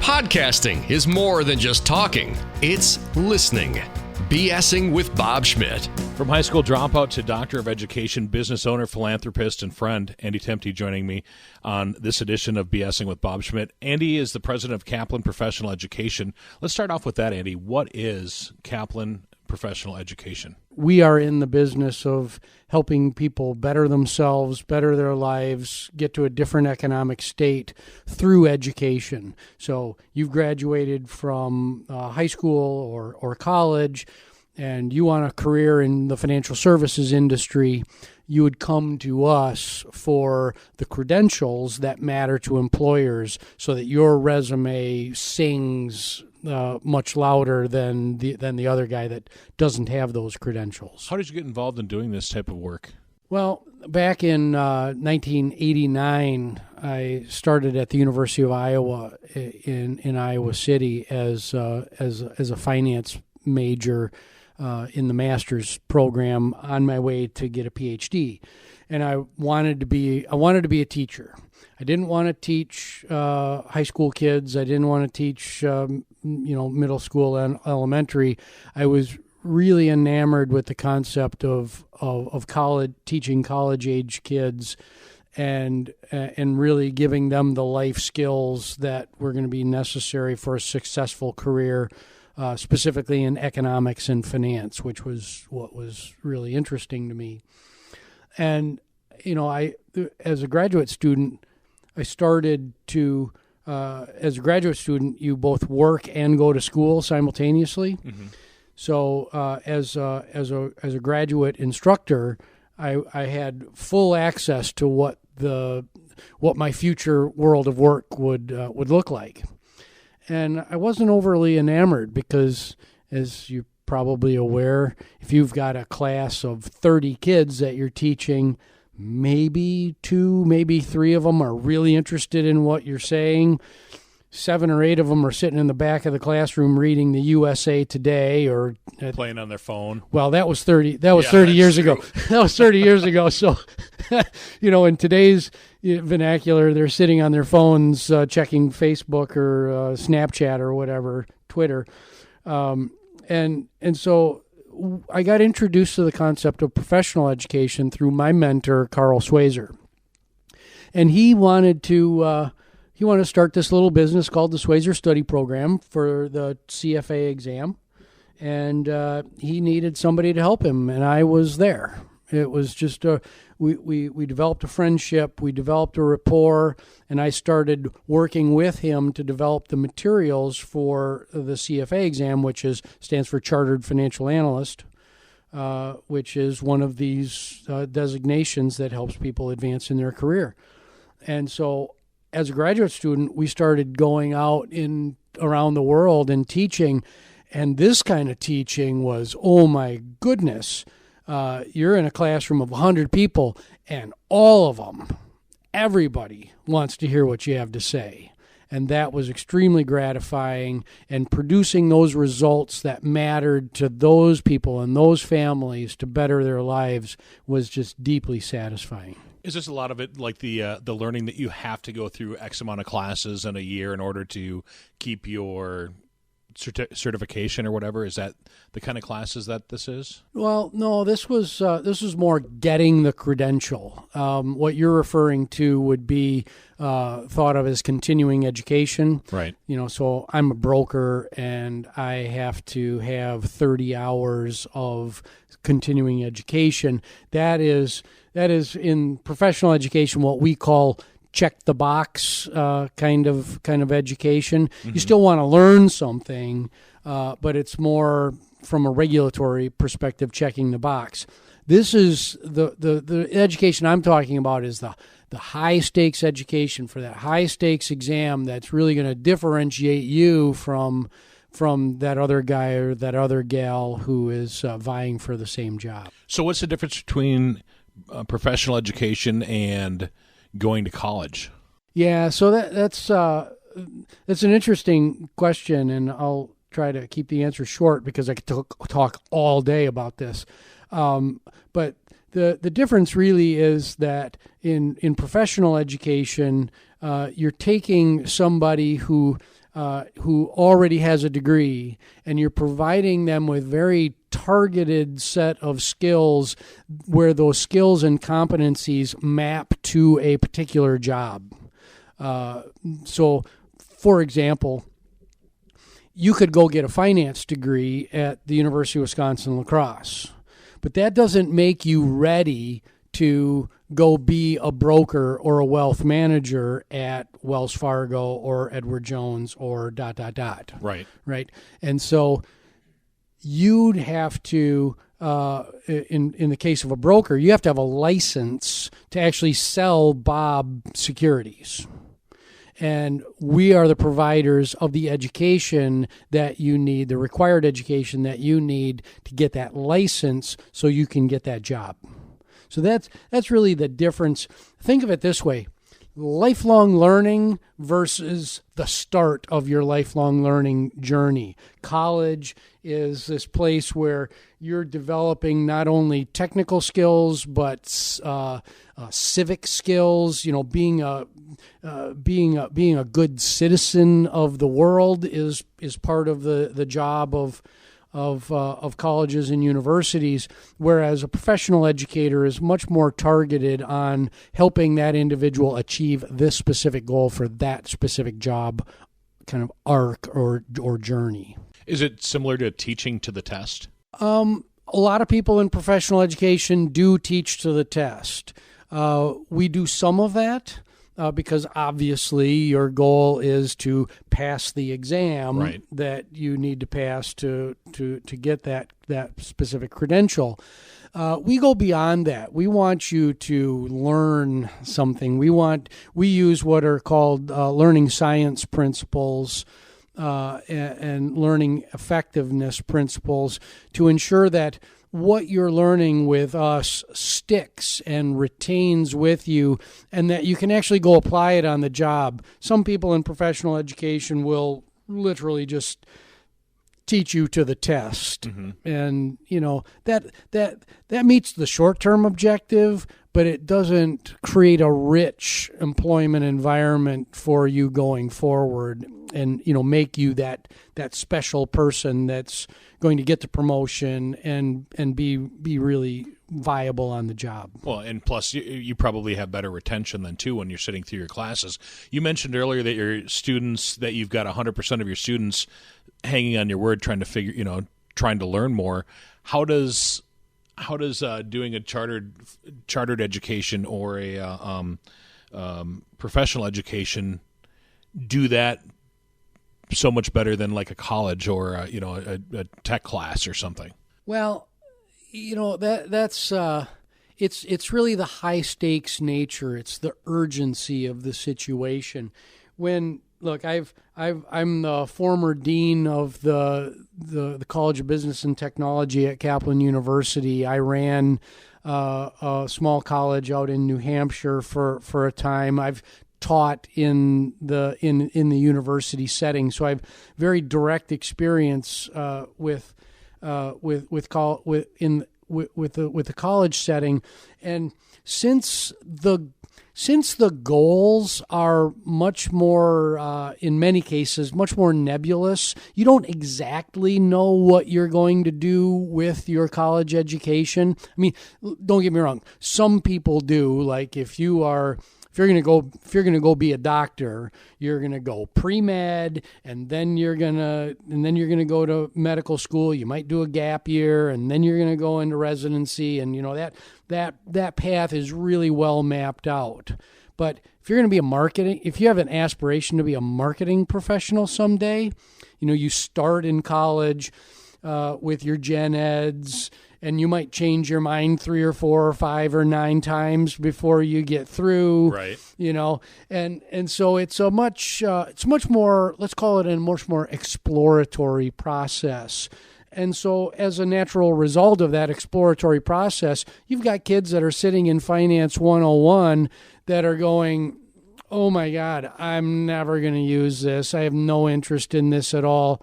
Podcasting is more than just talking, it's listening. BSing with Bob Schmidt. From high school dropout to doctor of education, business owner, philanthropist, and friend, Andy Temte joining me on this edition of BSing with Bob Schmidt. Andy is the president of Kaplan Professional Education. Let's start off with that, Andy. What is Kaplan Professional Education? We are in the business of helping people better themselves, better their lives, get to a different economic state through education. So you've graduated from high school or college, and you want a career in the financial services industry, you would come to us for the credentials that matter to employers so that your resume sings much louder than the other guy that doesn't have those credentials. How did you get involved in doing this type of work? Well, back in 1989, I started at the University of Iowa in Iowa City as a finance major in the master's program on my way to get a PhD. And I wanted to be a teacher. I didn't want to teach high school kids. I didn't want to teach middle school and elementary. I was really enamored with the concept of college, teaching college age kids, and really giving them the life skills that were going to be necessary for a successful career, specifically in economics and finance, which was what was really interesting to me. And as a graduate student, I started to, as a graduate student, you both work and go to school simultaneously. Mm-hmm. So as a graduate instructor, I had full access to what my future world of work would look like, and I wasn't overly enamored because, as you're probably aware, if you've got a class of 30 kids that you're teaching, maybe 2, maybe 3 of them are really interested in what you're saying. 7 or 8 of them are sitting in the back of the classroom reading the USA Today or playing on their phone. Well, that was 30 years ago. That was 30 years ago. So, in today's vernacular, they're sitting on their phones checking Facebook or Snapchat or whatever, Twitter. And so I got introduced to the concept of professional education through my mentor, Carl Swayzer. And he wanted to start this little business called the Swayzer Study Program for the CFA exam. And he needed somebody to help him, and I was there. It was just we developed a friendship, we developed a rapport, and I started working with him to develop the materials for the CFA exam, which stands for Chartered Financial Analyst, which is one of these designations that helps people advance in their career. And so as a graduate student, we started going out around the world and teaching, and this kind of teaching was, oh my goodness, you're in a classroom of 100 people, and all of them, everybody wants to hear what you have to say. And that was extremely gratifying, and producing those results that mattered to those people and those families to better their lives was just deeply satisfying. Is this a lot of it like the learning that you have to go through X amount of classes in a year in order to keep your certification or whatever? Is that the kind of classes that this is? Well, no, this was more getting the credential. What you're referring to would be thought of as continuing education. Right. So I'm a broker, and I have to have 30 hours of continuing education. That is in professional education what we call check the box kind of education. Mm-hmm. You still want to learn something, but it's more from a regulatory perspective, checking the box. This is the education I'm talking about is the high stakes education for that high stakes exam that's really going to differentiate you from that other guy or that other gal who is vying for the same job. So what's the difference between professional education and going to college? Yeah, so that's an interesting question, and I'll try to keep the answer short because I could talk all day about this. But the difference really is that in professional education, you're taking somebody who who already has a degree, and you're providing them with very targeted set of skills where those skills and competencies map to a particular job. So, for example, you could go get a finance degree at the University of Wisconsin-La Crosse, but that doesn't make you ready to go be a broker or a wealth manager at Wells Fargo or Edward Jones or ... Right. And so you'd have to, in the case of a broker, you have to have a license to actually sell Bob securities. And we are the providers of the education that you need, the required education that you need to get that license so you can get that job. So that's really the difference. Think of it this way: lifelong learning versus the start of your lifelong learning journey. College is this place where you're developing not only technical skills but civic skills. You know, being a good citizen of the world is part of the job of colleges and universities, whereas a professional educator is much more targeted on helping that individual achieve this specific goal for that specific job kind of arc or journey. Is it similar to teaching to the test? A lot of people in professional education do teach to the test. We do some of that. Because obviously your goal is to pass the exam right. that you need to pass to get that specific credential. We go beyond that. We want you to learn something. We use what are called learning science principles and learning effectiveness principles to ensure that what you're learning with us sticks and retains with you, and that you can actually go apply it on the job. Some people in professional education will literally just teach you to the test. Mm-hmm. And, you know, that meets the short-term objective, but it doesn't create a rich employment environment for you going forward and, you know, make you that special person that's going to get the promotion and be really viable on the job. Well, and plus you probably have better retention than too when you're sitting through your classes. You mentioned earlier that your students, that you've got 100% of your students hanging on your word, trying to learn more. How does doing a chartered education or a professional education do that so much better than like a college or a tech class or something? Well, you know, that's it's really the high stakes nature. It's the urgency of the situation. Look, I'm the former dean of the College of Business and Technology at Kaplan University. I ran a small college out in New Hampshire for a time. I've taught in the university setting, so I have very direct experience with the college setting. And since the goals are much more, in many cases, much more nebulous, you don't exactly know what you're going to do with your college education. I mean, don't get me wrong. Some people do. Like if you're going to go be a doctor, you're going to go pre-med, and then you're going to go to medical school. You might do a gap year, and then you're going to go into residency, and you know that path is really well mapped out. But if you're going to be if you have an aspiration to be a marketing professional someday, you know, you start in college with your gen eds, and you might change your mind 3 or 4 or 5 or 9 times before you get through. Right. You know, and so it's much more, let's call it a much more exploratory process. And so as a natural result of that exploratory process, you've got kids that are sitting in Finance 101 that are going, oh my God, I'm never going to use this. I have no interest in this at all.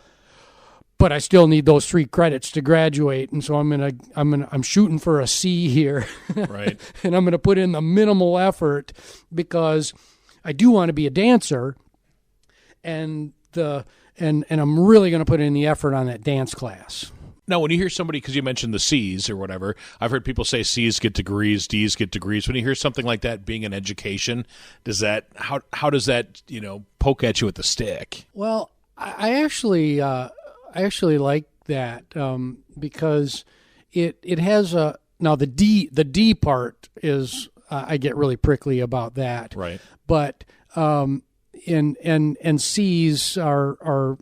But I still need those 3 credits to graduate, and so I'm shooting for a C here, right? And I'm going to put in the minimal effort because I do want to be a dancer, and and I'm really going to put in the effort on that dance class. Now, when you hear somebody, because you mentioned the C's or whatever, I've heard people say C's get degrees, D's get degrees. When you hear something like that being an education, how does that poke at you with the stick? Well, I actually like that because it has now the D part is I get really prickly about that, right? But and C's are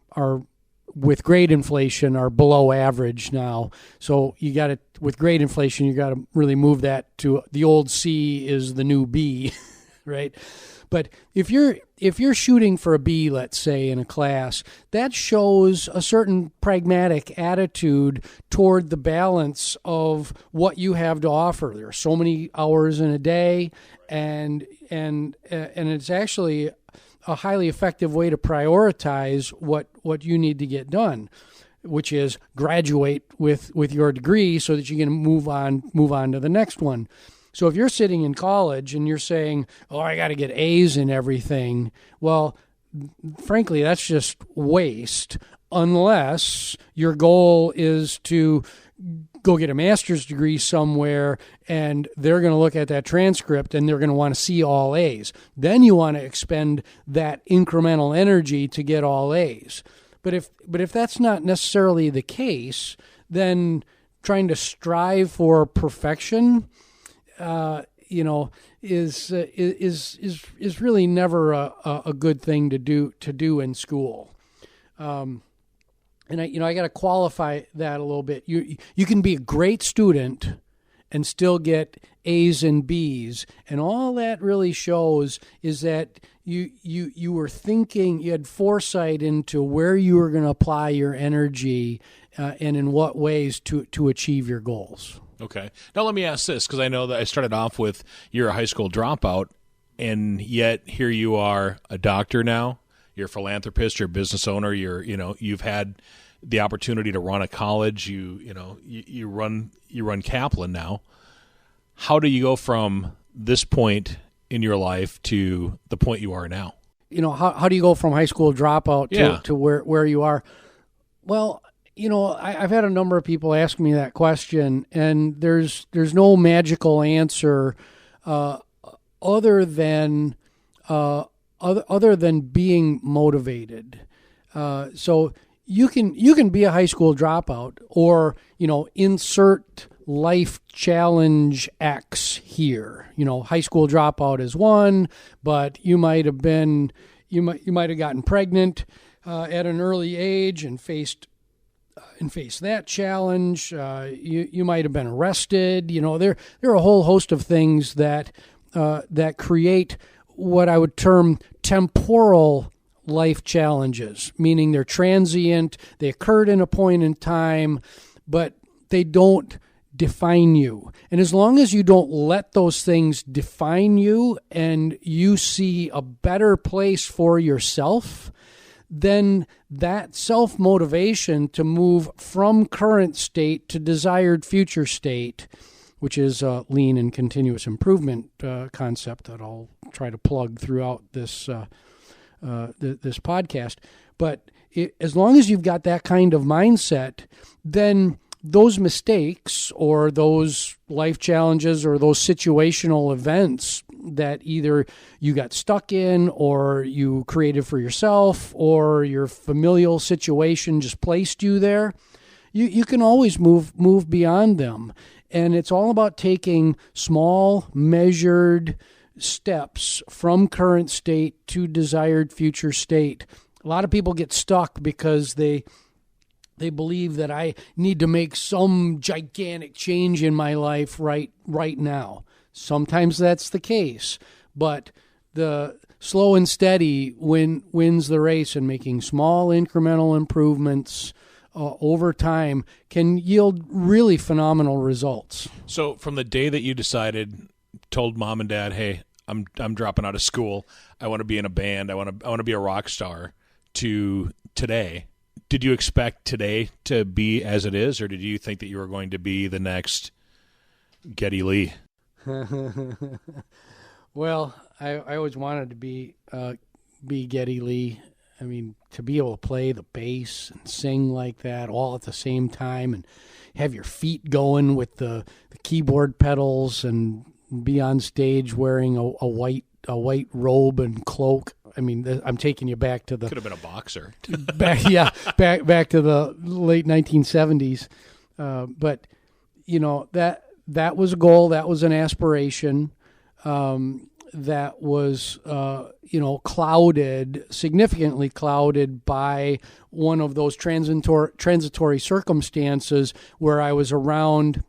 with grade inflation are below average now. So you got to, with grade inflation, you got to really move that to the old C is the new B, right? But if you're shooting for a B, let's say, in a class, that shows a certain pragmatic attitude toward the balance of what you have to offer. There are so many hours in a day, and it's actually a highly effective way to prioritize what you need to get done, which is graduate with your degree so that you can move on to the next one. So if you're sitting in college and you're saying, "Oh, I got to get A's in everything," well, frankly, that's just waste, unless your goal is to go get a master's degree somewhere and they're going to look at that transcript and they're going to want to see all A's. Then you want to expend that incremental energy to get all A's. But if that's not necessarily the case, then trying to strive for perfection, is really never a good thing to do in school. And I got to qualify that a little bit. You can be a great student and still get A's and B's, and all that really shows is that you were thinking, you had foresight into where you were going to apply your energy and in what ways to achieve your goals. Okay. Now let me ask this, because I know that I started off with you're a high school dropout, and yet here you are a doctor now. You're a philanthropist. You're a business owner. You've had the opportunity to run a college. You run Kaplan now. How do you go from this point in your life to the point you are now? How do you go from high school dropout to where you are? Well, I've had a number of people ask me that question, and there's no magical answer other than being motivated. So you can be a high school dropout, or insert life challenge X here. High school dropout is one, but you might have gotten pregnant at an early age and faced that challenge. You might have been arrested. There are a whole host of things that create what I would term temporal life challenges, meaning they're transient, they occurred in a point in time, but they don't define you. And as long as you don't let those things define you and you see a better place for yourself, then that self-motivation to move from current state to desired future state, which is a lean and continuous improvement concept that I'll try to plug throughout this this podcast. But as long as you've got that kind of mindset, then those mistakes or those life challenges or those situational events that either you got stuck in or you created for yourself or your familial situation just placed you there, you can always move beyond them. And it's all about taking small, measured steps from current state to desired future state. A lot of people get stuck because they believe that I need to make some gigantic change in my life right now. Sometimes that's the case, but the slow and steady wins the race, and making small incremental improvements over time can yield really phenomenal results. So from the day that you told mom and dad, "Hey, I'm dropping out of school. I want to be in a band. I want to be a rock star," to today, did you expect today to be as it is, or did you think that you were going to be the next Geddy Lee? Well, I always wanted to be Geddy Lee, I mean, to be able to play the bass and sing like that all at the same time and have your feet going with the keyboard pedals and be on stage wearing a white robe and cloak. I mean, I'm taking you back to the... Could have been a back to the late 1970s. But, you know, that was a goal. That was an aspiration that was, significantly clouded by one of those transitory circumstances where I was around...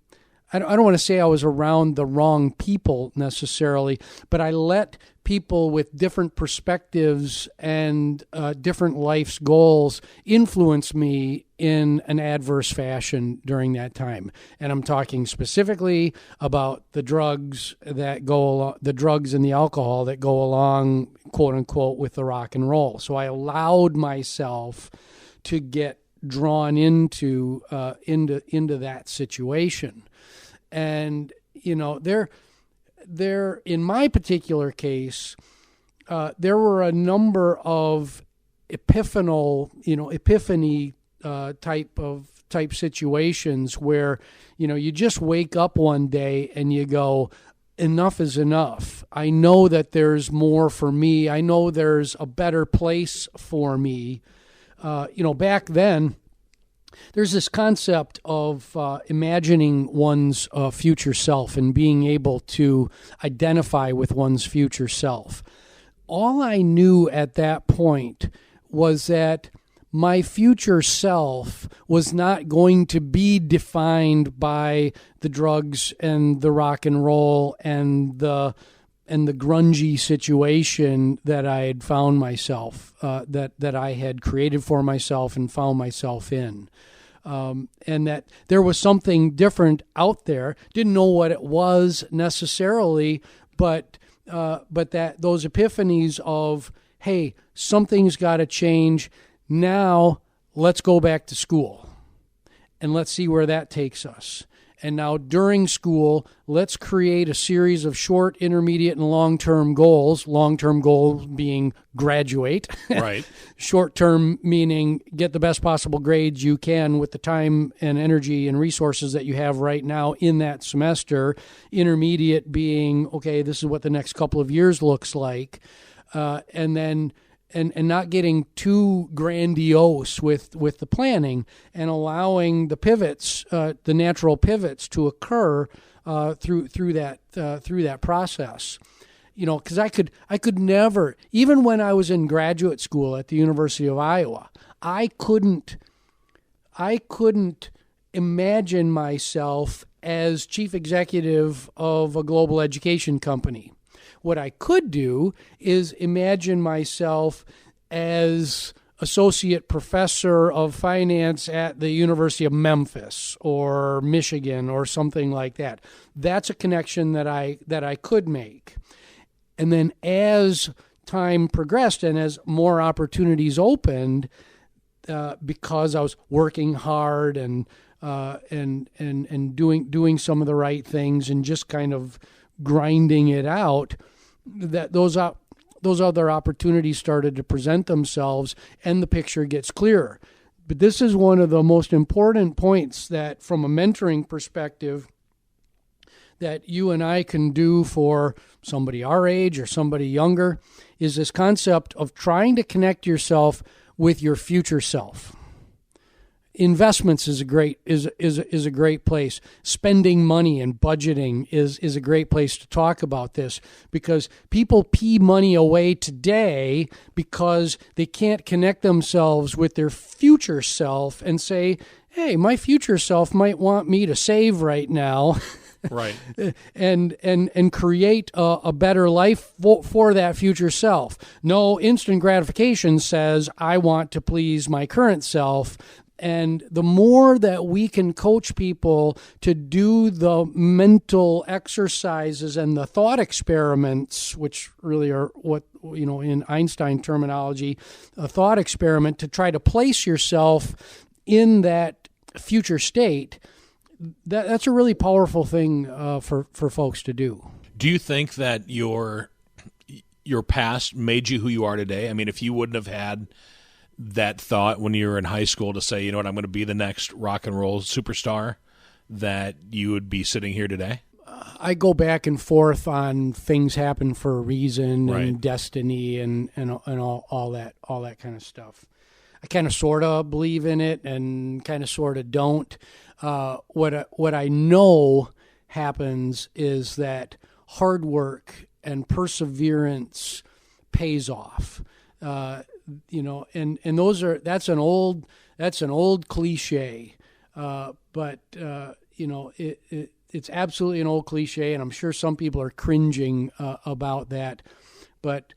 I don't want to say I was around the wrong people necessarily, but I let people with different perspectives and different life's goals influence me in an adverse fashion during that time. And I'm talking specifically about the drugs and the alcohol that go along, quote unquote, with the rock and roll. So I allowed myself to get drawn into that situation. And, you know, there in my particular case, there were a number of epiphany type situations where, you know, you just wake up one day and you go, enough is enough. I know that there's more for me. I know there's a better place for me. Back then, there's this concept of imagining one's future self and being able to identify with one's future self. All I knew at that point was that my future self was not going to be defined by the drugs and the rock and roll and the grungy situation that I had found myself, that I had created for myself and found myself in. And that there was something different out there. Didn't know what it was necessarily, but that those epiphanies of, hey, something's got to change. Now let's go back to school and let's see where that takes us. And now during school, let's create a series of short, intermediate, and long-term goals. Long-term goals being graduate. Right. Short-term meaning get the best possible grades you can with the time and energy and resources that you have right now in that semester. Intermediate being, okay, this is what the next couple of years looks like. And then... And not getting too grandiose with the planning and allowing the pivots, the natural pivots, to occur through that process. You know, because I could never, even when I was in graduate school at the University of Iowa, I couldn't imagine myself as chief executive of a global education company. What I could do is imagine myself as associate professor of finance at the University of Memphis or Michigan or something like that. That's a connection that I could make. And then as time progressed and as more opportunities opened, because I was working hard and doing some of the right things and just kind of grinding it out, that those other opportunities started to present themselves and the picture gets clearer. But this is one of the most important points that, from a mentoring perspective, that you and I can do for somebody our age or somebody younger, is this concept of trying to connect yourself with your future self. Investments is a great place. Spending money and budgeting is a great place to talk about this, because people pee money away today because they can't connect themselves with their future self and say, hey, my future self might want me to save right now. Right. and create a better life for that future self. No, instant gratification says I want to please my current self. And the more that we can coach people to do the mental exercises and the thought experiments, which really are what, you know, in Einstein terminology, a thought experiment to try to place yourself in that future state, that's a really powerful thing for folks to do. Do you think that your past made you who you are today? I mean, if you wouldn't have had that thought when you were in high school to say, you know what, I'm going to be the next rock and roll superstar, that you would be sitting here today? I go back and forth on things happen for a reason, Right. and destiny and all that kind of stuff. I kind of sort of believe in it and kind of sort of don't. What I know happens is that hard work and perseverance pays off. And that's an old cliche, but it's absolutely an old cliche, and I'm sure some people are cringing about that. But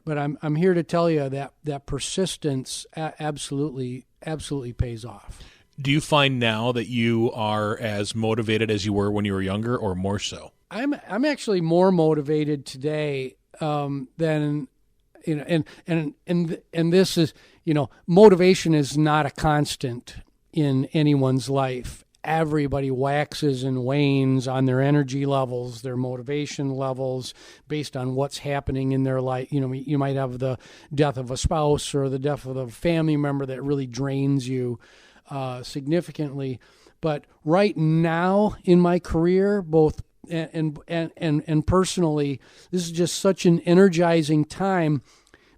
I'm here to tell you that persistence absolutely pays off. Do you find now that you are as motivated as you were when you were younger, or more so? I'm actually more motivated today than and this is, motivation is not a constant in anyone's life. Everybody waxes and wanes on their energy levels, their motivation levels, based on what's happening in their life. You might have the death of a spouse or the death of a family member that really drains you significantly. But right now in my career, both and personally, this is just such an energizing time,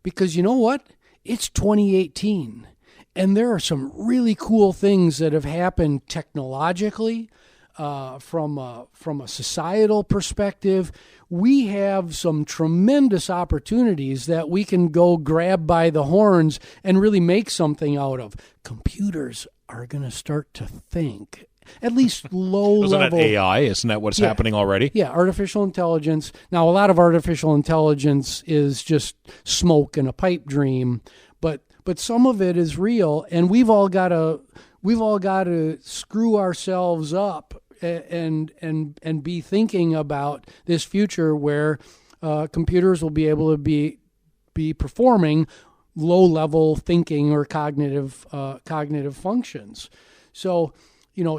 because you know what? It's 2018. And there are some really cool things that have happened technologically, from a societal perspective. We have some tremendous opportunities that we can go grab by the horns and really make something out of. Computers are going to start to think, at least low Isn't level. that AI? Isn't that what's happening already? Yeah, artificial intelligence. Now, a lot of artificial intelligence is just smoke and a pipe dream, but some of it is real, and we've all got to screw ourselves up and be thinking about this future where computers will be able to be performing low-level thinking or cognitive functions. So,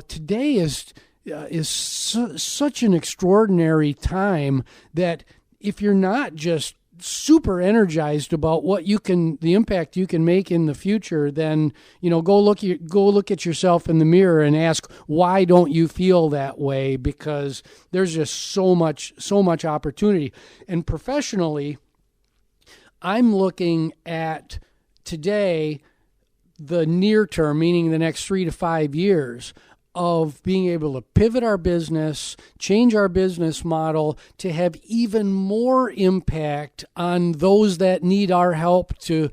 today is such an extraordinary time that if you're not just super energized about the impact you can make in the future, then go look at yourself in the mirror and ask, why don't you feel that way? Because there's just so much opportunity. And professionally, I'm looking at today, the near term, meaning the next 3 to 5 years, of being able to pivot our business, change our business model to have even more impact on those that need our help to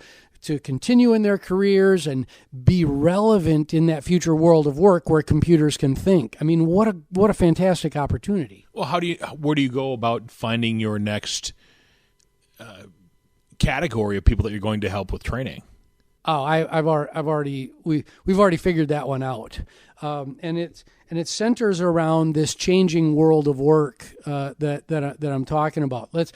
continue in their careers and be relevant in that future world of work where computers can think. I mean, what a fantastic opportunity. Well, where do you go about finding your next category of people that you're going to help with training? Oh, we've already figured that one out, and it centers around this changing world of work that I'm talking about. Let's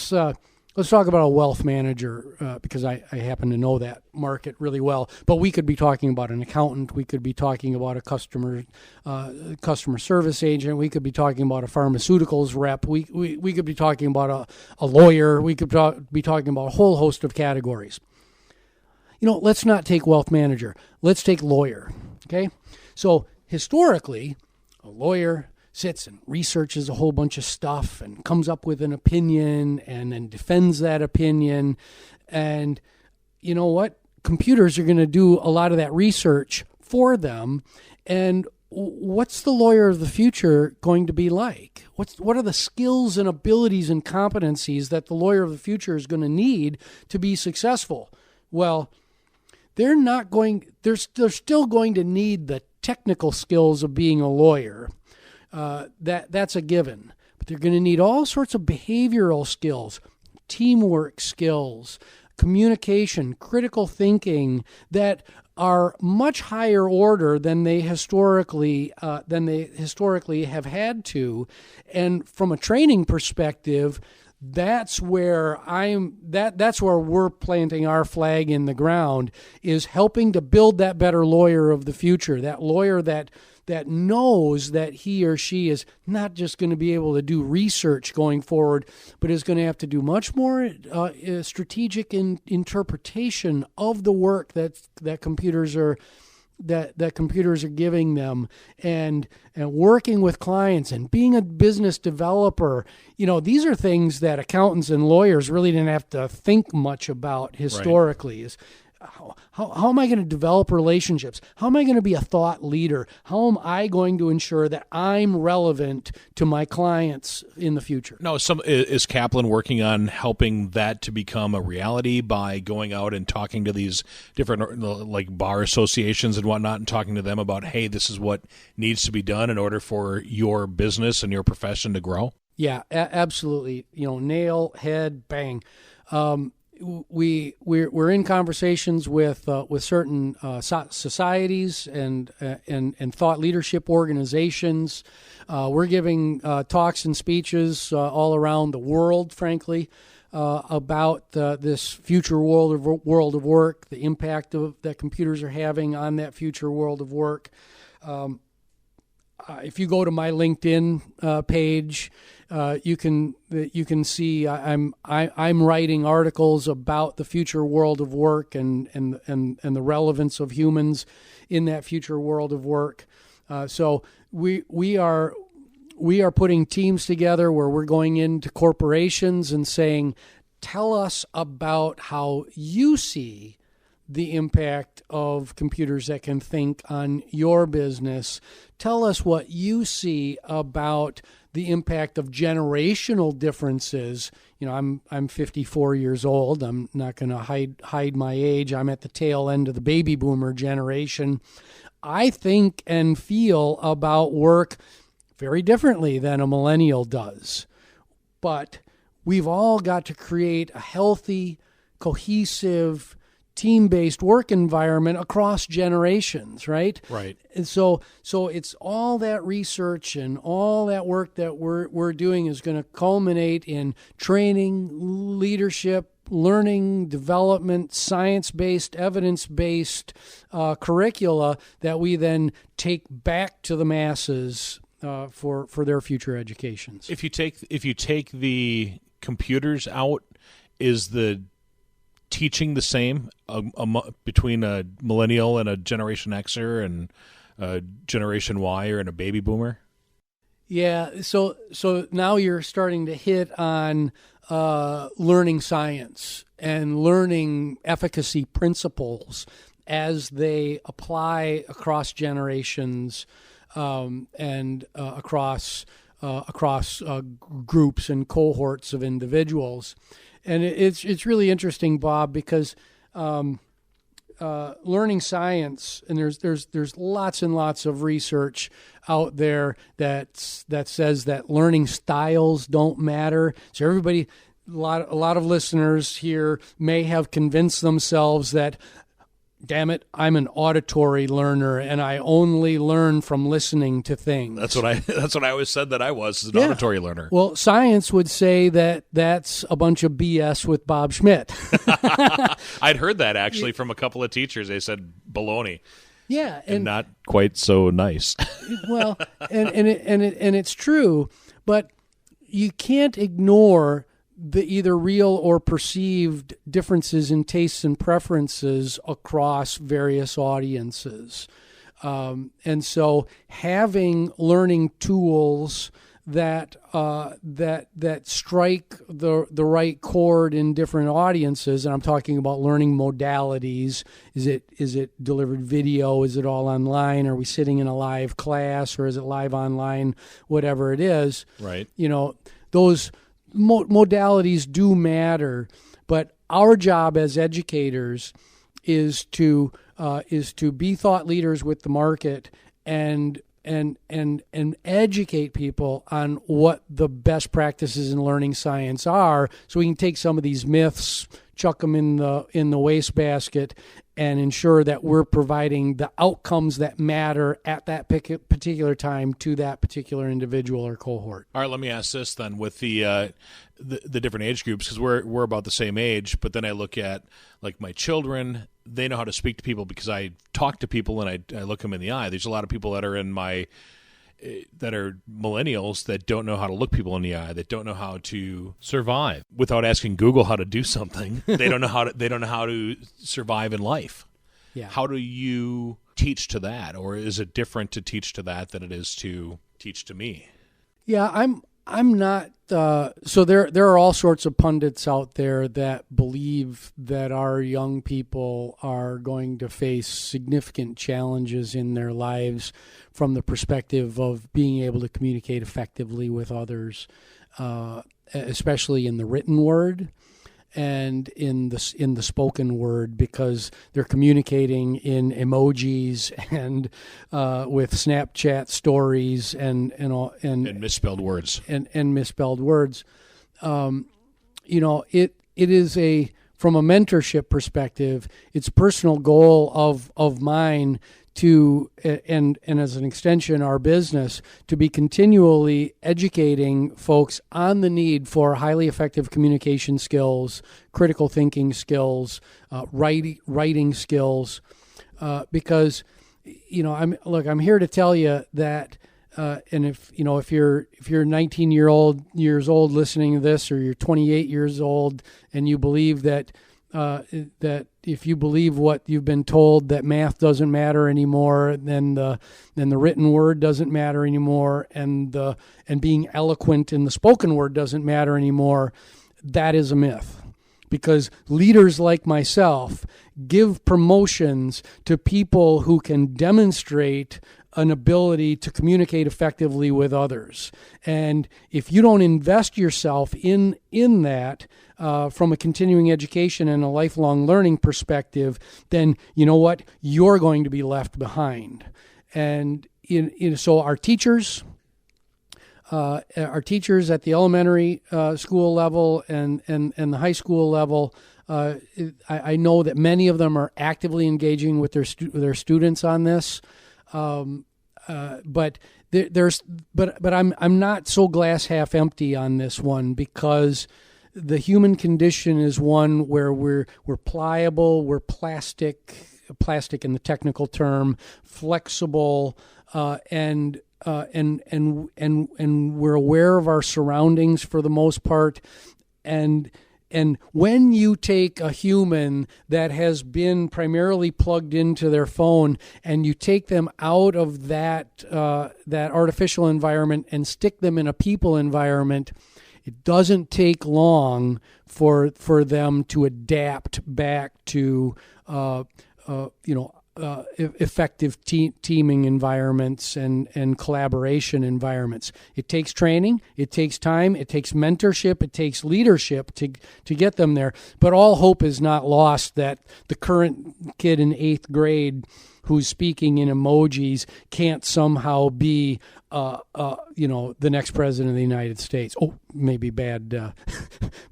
talk about a wealth manager, because I happen to know that market really well. But we could be talking about an accountant. We could be talking about a customer service agent. We could be talking about a pharmaceuticals rep. We could be talking about a lawyer. We could be talking about a whole host of categories. Let's not take wealth manager. Let's take lawyer, okay? So historically, a lawyer sits and researches a whole bunch of stuff and comes up with an opinion and then defends that opinion. And you know what? Computers are going to do a lot of that research for them. And what's the lawyer of the future going to be like? What are the skills and abilities and competencies that the lawyer of the future is going to need to be successful? Well, they're still going to need the technical skills of being a lawyer. That's a given. But they're going to need all sorts of behavioral skills, teamwork skills, communication, critical thinking that are much higher order than they historically have had to. And from a training perspective, that's where that's where we're planting our flag in the ground, is helping to build that better lawyer of the future, that lawyer that knows that he or she is not just going to be able to do research going forward, but is going to have to do much more strategic interpretation of the work that computers are giving them, and working with clients and being a business developer. These are things that accountants and lawyers really didn't have to think much about historically. Is how am I going to develop relationships? How am I going to be a thought leader? How am I going to ensure that I'm relevant to my clients in the future? No, is Kaplan working on helping that to become a reality by going out and talking to these different like bar associations and whatnot, and talking to them about, hey, this is what needs to be done in order for your business and your profession to grow? Yeah, absolutely. Nail, head, bang. We're in conversations with certain societies and thought leadership organizations. We're giving talks and speeches all around the world, frankly, about this future world of work, the impact that computers are having on that future world of work. If you go to my LinkedIn page, you can see I'm writing articles about the future world of work and the relevance of humans in that future world of work. So we are putting teams together where we're going into corporations and saying, tell us about how you see the impact of computers that can think on your business. Tell us what you see about the impact of generational differences. I'm 54 years old. I'm not going to hide my age. I'm at the tail end of the baby boomer generation. I think and feel about work very differently than a millennial does. But we've all got to create a healthy, cohesive, team-based work environment across generations, right? Right. And so it's all that research and all that work that we're doing is going to culminate in training, leadership, learning, development, science-based, evidence-based curricula that we then take back to the masses for their future educations. If you take the computers out, is the teaching the same between a millennial and a Generation Xer and a Generation Y and a baby boomer? Yeah, so now you're starting to hit on learning science and learning efficacy principles as they apply across generations and across groups and cohorts of individuals. And it's really interesting, Bob, because learning science, and there's lots and lots of research out there that says that learning styles don't matter. So everybody, a lot of listeners here may have convinced themselves that, damn it, I'm an auditory learner and I only learn from listening to things. That's what I always said that I was, an auditory learner. Well, science would say that that's a bunch of BS with Bob Schmidt. I'd heard that actually from a couple of teachers. They said baloney. Yeah, and not quite so nice. Well, and it's true, but you can't ignore the either real or perceived differences in tastes and preferences across various audiences. And so having learning tools that strike the right chord in different audiences, and I'm talking about learning modalities. Is it delivered video? Is it all online? Are we sitting in a live class, or is it live online? Whatever it is, right? Those modalities do matter, but our job as educators is to be thought leaders with the market and educate people on what the best practices in learning science are, so we can take some of these myths, chuck them in the wastebasket, and ensure that we're providing the outcomes that matter at that particular time to that particular individual or cohort. All right, let me ask this then. With the the different age groups, because we're about the same age, but then I look at like my children, they know how to speak to people because I talk to people and I look them in the eye. There's a lot of people that are that are millennials that don't know how to look people in the eye, that don't know how to survive without asking Google how to do something. They don't know how to survive in life. Yeah. How do you teach to that, or is it different to teach to that than it is to teach to me? Yeah, I'm not. So there are all sorts of pundits out there that believe that our young people are going to face significant challenges in their lives from the perspective of being able to communicate effectively with others, especially in the written word and in the spoken word, because they're communicating in emojis and with Snapchat stories and misspelled words and misspelled words. It is from a mentorship perspective, it's a personal goal of mine to, and as an extension, our business, to be continually educating folks on the need for highly effective communication skills, critical thinking skills, writing skills, because I'm here to tell you that, and if you're 19 years old listening to this, or you're 28 years old and you believe that if you believe what you've been told, that math doesn't matter anymore, then the written word doesn't matter anymore, and being eloquent in the spoken word doesn't matter anymore, that is a myth. Because leaders like myself give promotions to people who can demonstrate an ability to communicate effectively with others. And if you don't invest yourself in that, from a continuing education and a lifelong learning perspective, then you know what? You're going to be left behind. And so our teachers at the elementary school level and the high school level, I know that many of them are actively engaging with their students on this. But I'm not so glass half empty on this one, because the human condition is one where we're pliable, we're plastic in the technical term, flexible, and we're aware of our surroundings for the most part. And when you take a human that has been primarily plugged into their phone and you take them out of that artificial environment and stick them in a people environment, it doesn't take long for them to adapt back to effective teaming environments and collaboration environments. It takes training, it takes time, it takes mentorship, it takes leadership to get them there. But all hope is not lost that the current kid in 8th grade who's speaking in emojis can't somehow be the next president of the United States. Oh, maybe bad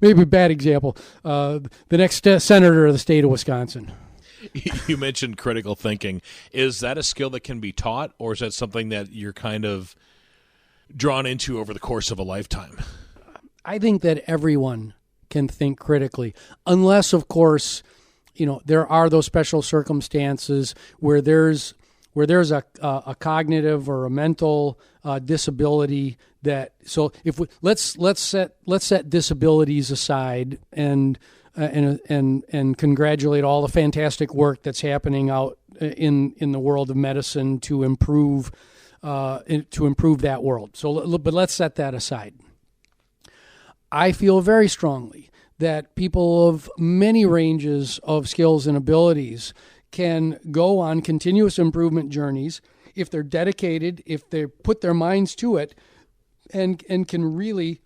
example. The next senator of the state of Wisconsin. You mentioned critical thinking. Is that a skill that can be taught, or is that something that you're kind of drawn into over the course of a lifetime? I think that everyone can think critically, unless, of course, there are those special circumstances where there's a cognitive or a mental disability. So if let's set disabilities aside and congratulate all the fantastic work that's happening out in the world of medicine to improve that world. But let's set that aside. I feel very strongly that people of many ranges of skills and abilities can go on continuous improvement journeys if they're dedicated, if they put their minds to it, and can really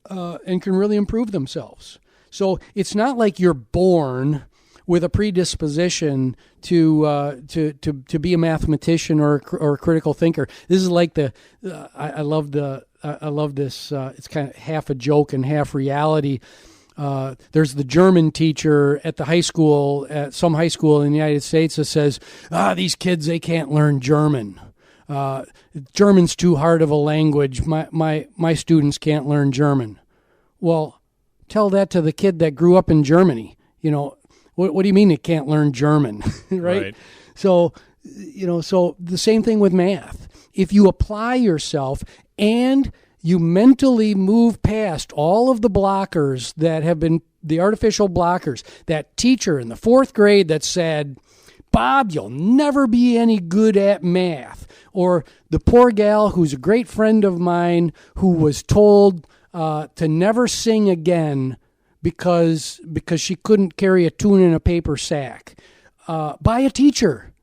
improve themselves. So it's not like you're born with a predisposition to be a mathematician or a critical thinker. This is like I love this. It's kind of half a joke and half reality. There's the German teacher at some high school in the United States that says, these kids, they can't learn German. German's too hard of a language. My students can't learn German. Well, tell that to the kid that grew up in Germany. What do you mean it can't learn German, right? So, so the same thing with math. If you apply yourself and you mentally move past all of the blockers that have been the artificial blockers, that teacher in the 4th grade that said, Bob, you'll never be any good at math. Or the poor gal who's a great friend of mine who was told to never sing again because she couldn't carry a tune in a paper sack by a teacher.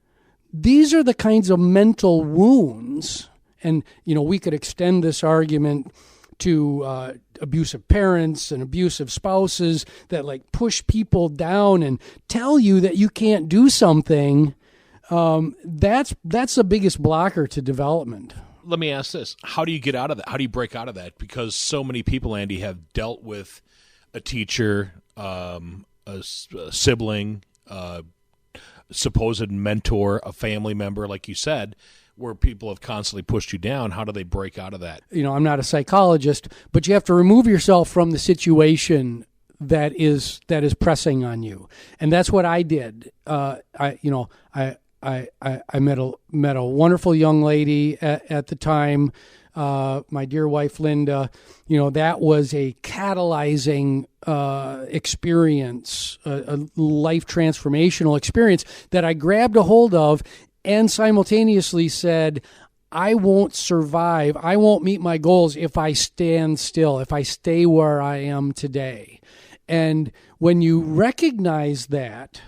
These are the kinds of mental wounds, and we could extend this argument to abusive parents and abusive spouses that push people down and tell you that you can't do something. That's the biggest blocker to development. Let me ask this. How do you get out of that? How do you break out of that? Because so many people, Andy, have dealt with a teacher, a sibling, supposed mentor, a family member, like you said, where people have constantly pushed you down. How do they break out of that? I'm not a psychologist, but you have to remove yourself from the situation that is pressing on you, and that's what I did. I met a wonderful young lady at the time. My dear wife Linda. That was a catalyzing experience, a life transformational experience that I grabbed a hold of, and simultaneously said, I won't survive, I won't meet my goals if I stand still, if I stay where I am today. And when you recognize that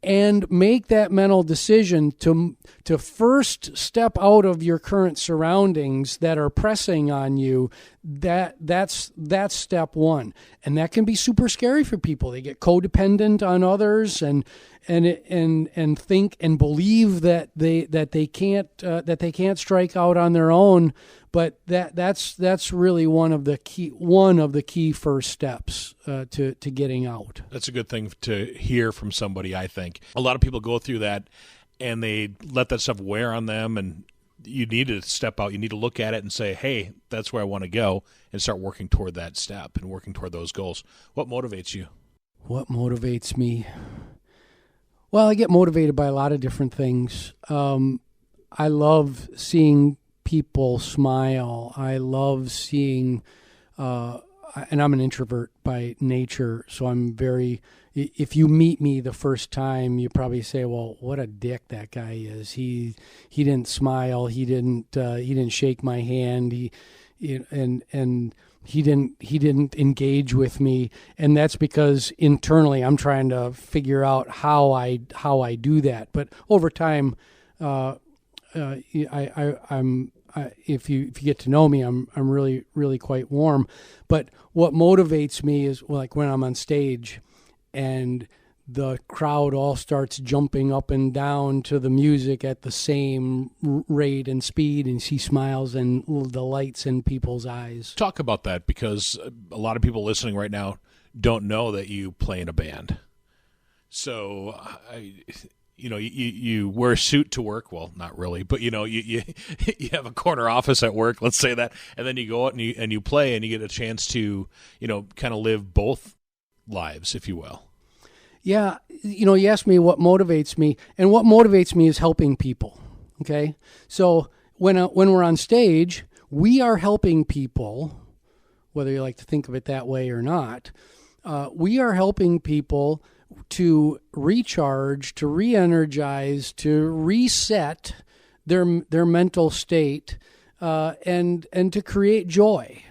and make that mental decision to first step out of your current surroundings that are pressing on you, that's step one. And that can be super scary for people. They get codependent on others and think and believe that they can't strike out on their own. But that's really one of the key first steps to getting out. That's a good thing to hear from somebody, I think. A lot of people go through that and they let that stuff wear on them, and you need to step out. You need to look at it and say, hey, that's where I want to go, and start working toward that step and working toward those goals. What motivates you? What motivates me? Well, I get motivated by a lot of different things. I love seeing people smile. I love seeing, and I'm an introvert by nature, so I'm if you meet me the first time, you probably say, well, what a dick that guy is. He didn't smile. He didn't shake my hand. And he didn't engage with me. And that's because internally I'm trying to figure out how I do that. But over time, if you get to know me, I'm really, really quite warm. But what motivates me is like when I'm on stage and the crowd all starts jumping up and down to the music at the same rate and speed, and she smiles and the lights in people's eyes. Talk about that, because a lot of people listening right now don't know that you play in a band. So you wear a suit to work. Well, not really, but you have a corner office at work, let's say that, and then you go out and you play, and you get a chance to kind of live both lives, if you will. Yeah, you asked me what motivates me, and what motivates me is helping people. Okay, so when we're on stage, we are helping people, whether you like to think of it that way or not. We are helping people to recharge, to re-energize, to reset their mental state, and to create joy.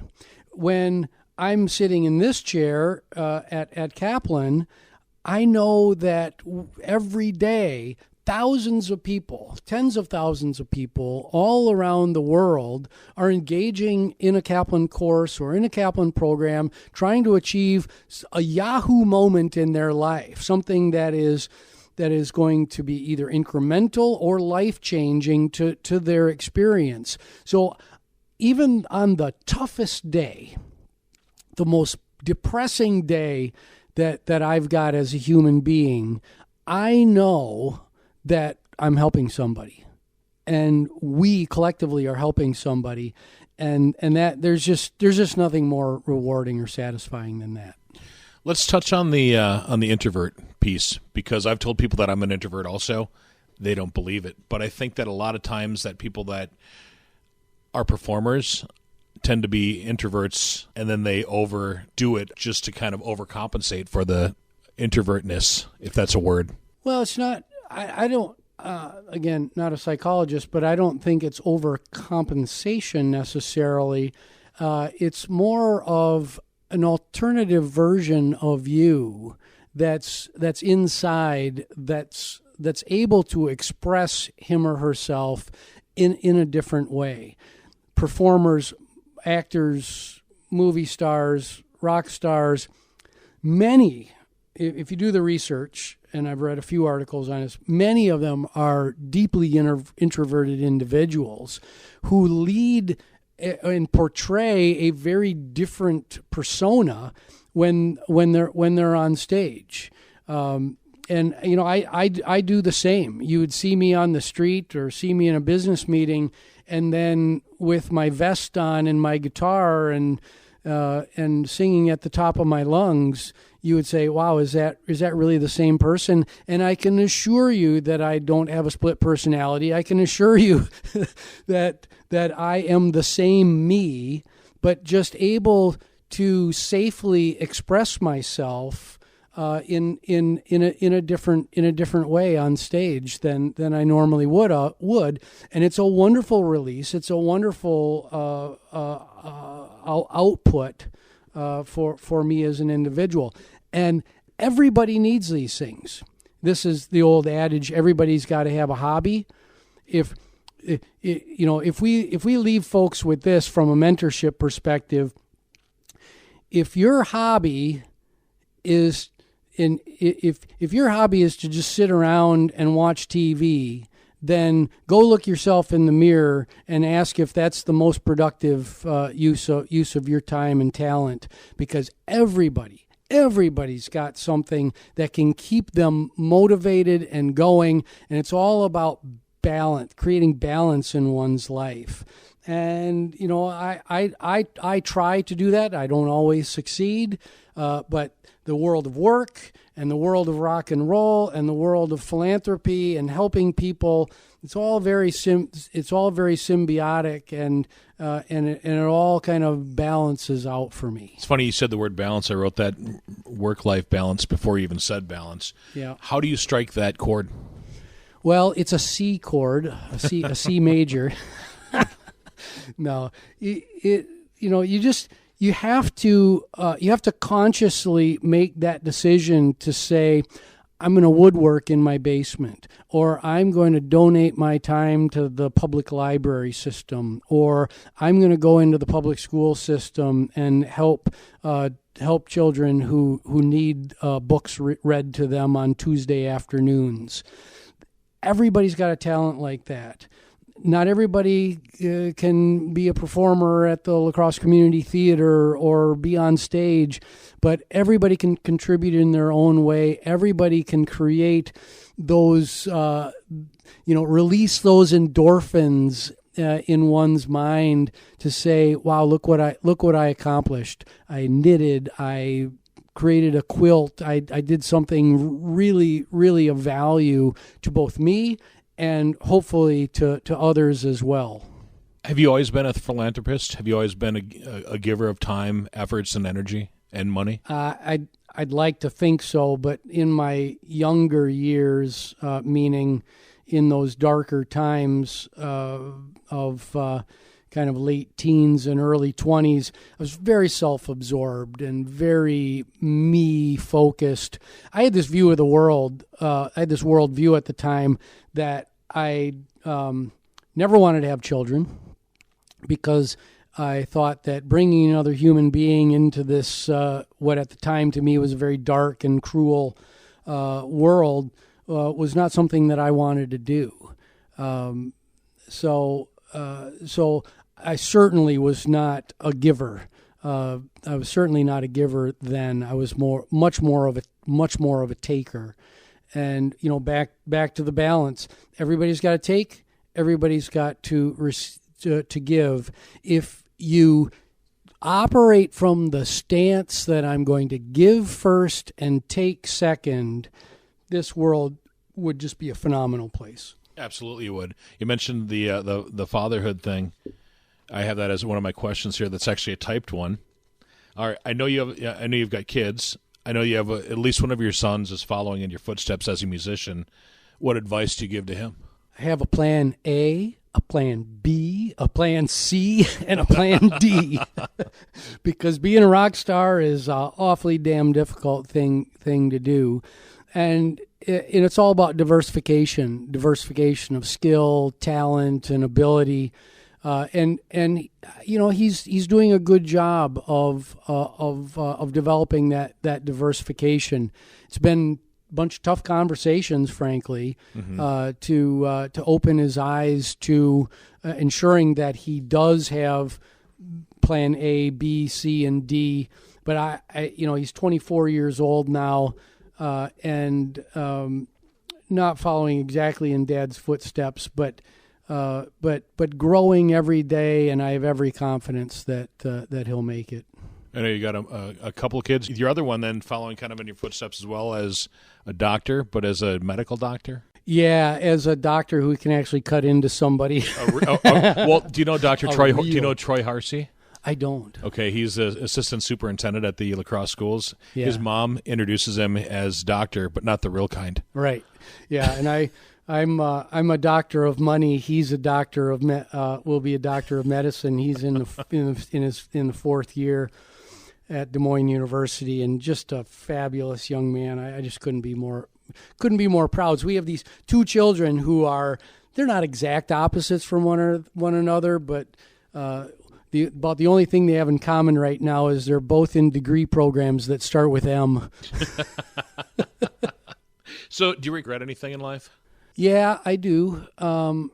When I'm sitting in this chair at Kaplan, I know that every day thousands of people, tens of thousands of people all around the world are engaging in a Kaplan course or in a Kaplan program, trying to achieve a Yahoo moment in their life, something that is going to be either incremental or life-changing to their experience. So even on the toughest day, the most depressing day that I've got as a human being, I know that I'm helping somebody, and we collectively are helping somebody, and that there's just nothing more rewarding or satisfying than that. Let's touch on the introvert piece, because I've told people that I'm an introvert also. They don't believe it. But I think that a lot of times that people that are performers tend to be introverts, and then they overdo it just to kind of overcompensate for the introvertness, if that's a word. Well, it's not. I don't. Again, not a psychologist, but I don't think it's overcompensation necessarily. It's more of an alternative version of you that's inside, that's able to express him or herself in a different way. Performers, actors, movie stars, rock stars, many, if you do the research, and I've read a few articles on this, many of them are deeply introverted individuals who lead and portray a very different persona when they're on stage. And I do the same. You would see me on the street or see me in a business meeting, and then with my vest on and my guitar and singing at the top of my lungs, you would say, wow, is that really the same person? And I can assure you that I don't have a split personality. I can assure you that I am the same me, but just able to safely express myself in a different way on stage than I normally would. And it's a wonderful release. It's a wonderful output for me as an individual. And everybody needs these things. This is the old adage, everybody's got to have a hobby. If we leave folks with this from a mentorship perspective, if your hobby is if your hobby is to just sit around and watch TV, then go look yourself in the mirror and ask if that's the most productive use of your time and talent, because everybody's got something that can keep them motivated and going, and it's all about balance, creating balance in one's life. And I try to do that. I don't always succeed, but the world of work and the world of rock and roll and the world of philanthropy and helping people, it's all very symbiotic, and it all kind of balances out for me. It's funny you said the word balance. I wrote that work-life balance before you even said balance. Yeah. How do you strike that chord? Well, it's a C chord, a C major. No, you have to consciously make that decision to say, I'm going to woodwork in my basement, or I'm going to donate my time to the public library system, or I'm going to go into the public school system and help children who need books read to them on Tuesday afternoons. Everybody's got a talent like that. Not everybody can be a performer at the La Crosse Community Theater or be on stage, but everybody can contribute in their own way. Everybody can create those, release those endorphins in one's mind to say, "Wow, look what I accomplished! I knitted, I created a quilt, I did something really, really of value to both me and hopefully to others as well." Have you always been a philanthropist? Have you always been a giver of time, efforts, and energy and money? I'd like to think so, but in my younger years, meaning in those darker times of kind of late teens and early 20s, I was very self-absorbed and very me-focused. I had this view of the world, I had this worldview at the time that I never wanted to have children, because I thought that bringing another human being into this, what at the time to me was a very dark and cruel world, was not something that I wanted to do. So I certainly was not a giver. I was certainly not a giver then. I was much more of a taker. And back to the balance. Everybody's got to take. Everybody's got to give. If you operate from the stance that I'm going to give first and take second, this world would just be a phenomenal place. Absolutely, you would. You mentioned the fatherhood thing. I have that as one of my questions here. That's actually a typed one. All right, I know you've got kids. I know you have at least one of your sons is following in your footsteps as a musician. What advice do you give to him? I have a plan A, a plan B, a plan C, and a plan D. Because being a rock star is an awfully damn difficult thing to do. And it's all about diversification of skill, talent, and ability. And you know, he's doing a good job of developing that diversification. It's been a bunch of tough conversations, frankly, to open his eyes to ensuring that he does have plan A, B, C, and D. But I you know, he's 24 years old now, and not following exactly in Dad's footsteps, but growing every day, and I have every confidence that he'll make it. I know you got a couple of kids. Your other one then following kind of in your footsteps as well as a doctor, but as a medical doctor? Yeah, as a doctor who can actually cut into somebody. Well, do you know Dr. Troy? Do you know Troy Harsey? I don't. Okay, he's an assistant superintendent at the La Crosse schools. Yeah. His mom introduces him as doctor, but not the real kind. Right. Yeah, and I'm a doctor of money. He's a doctor of will be a doctor of medicine. He's in the fourth year at Des Moines University, and just a fabulous young man. I just couldn't be more proud. So we have these two children who they're not exact opposites from one another, but about the only thing they have in common right now is they're both in degree programs that start with M. So, do you regret anything in life? Yeah, I do. I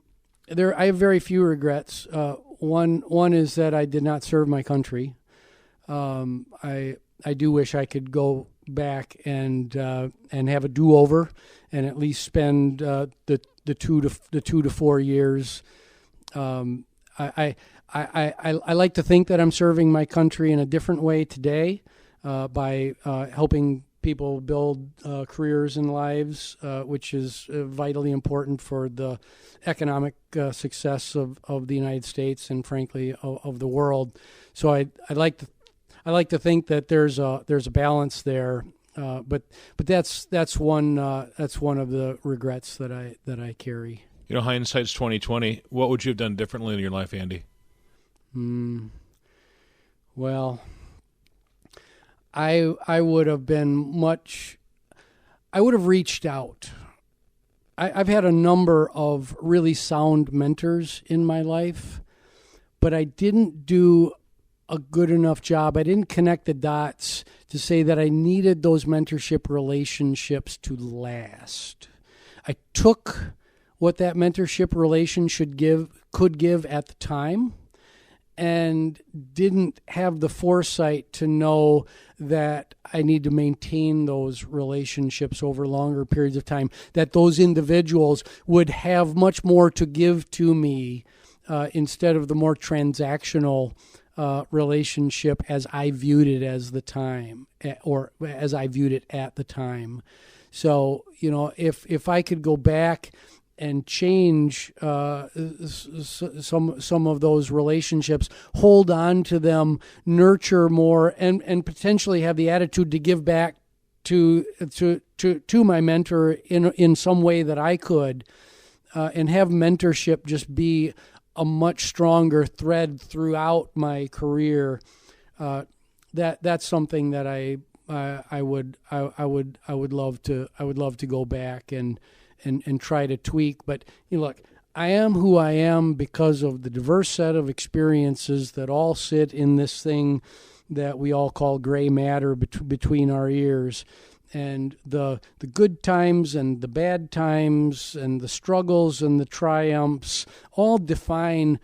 have very few regrets. One is that I did not serve my country. I do wish I could go back and have a do-over and at least spend the 2 to 4 years. I like to think that I'm serving my country in a different way today by helping people build careers and lives, which is vitally important for the economic success of the United States and, frankly, of the world. So I like to think that there's a balance there, but that's one of the regrets that I carry. You know, hindsight's 20/20. What would you have done differently in your life, Andy? Well, I would have reached out. I've had a number of really sound mentors in my life, but I didn't do a good enough job. I didn't connect the dots to say that I needed those mentorship relationships to last. I took what that mentorship relation could give at the time, and didn't have the foresight to know that I need to maintain those relationships over longer periods of time, that those individuals would have much more to give to me instead of the more transactional relationship as I viewed it as the time, or as I viewed it at the time. So, you know, if I could go back and change some of those relationships, hold on to them, nurture more, and potentially have the attitude to give back to my mentor in some way that I could, and have mentorship just be a much stronger thread throughout my career. That's something that I would love to go back and try to tweak. But you know, look, I am who I am because of the diverse set of experiences that all sit in this thing that we all call gray matter between our ears. And the good times and the bad times and the struggles and the triumphs all defines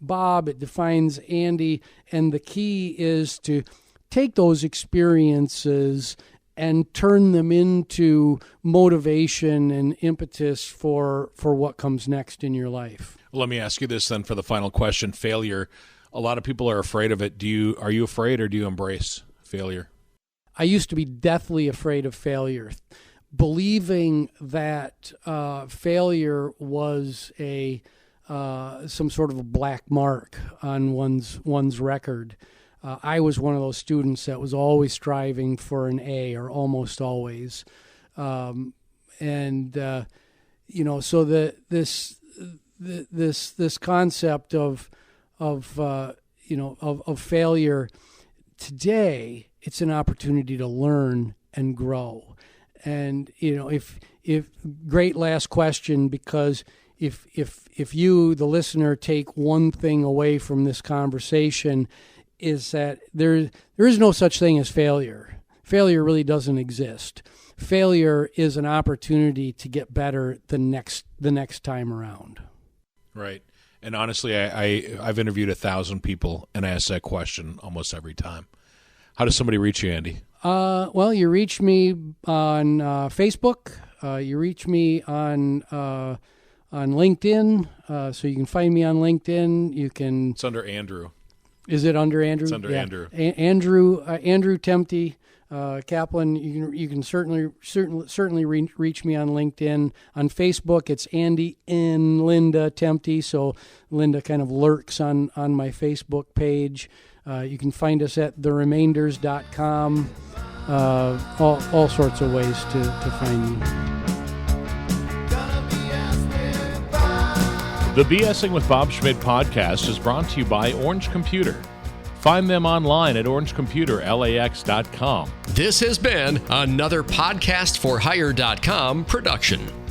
Bob, it defines Andy, and the key is to take those experiences and turn them into motivation and impetus for what comes next in your life. Well, let me ask you this then for the final question. Failure A lot of people are afraid of it. Are you afraid, or do you embrace failure? I used to be deathly afraid of failure, believing that failure was some sort of a black mark on one's record. I was one of those students that was always striving for an A, or almost always, so this concept of failure today, it's an opportunity to learn and grow. And if great last question, because if you, the listener, take one thing away from this conversation, is that there is no such thing as failure. Failure really doesn't exist. Failure is an opportunity to get better the next time around. Right. And honestly, I've interviewed 1,000 people, and I ask that question almost every time. How does somebody reach you, Andy? Well, you reach me on Facebook. You reach me on LinkedIn. So you can find me on LinkedIn. You can. It's under Andrew. Is it under Andrew? It's under Andrew. Andrew Temte, Kaplan. You can certainly reach me on LinkedIn. On Facebook, it's Andy and Linda Temte. So Linda kind of lurks on my Facebook page. You can find us at theremainders.com. All sorts of ways to find me. The BSing with Bob Schmidt podcast is brought to you by Orange Computer. Find them online at orangecomputerlax.com. This has been another podcastforhire.com production.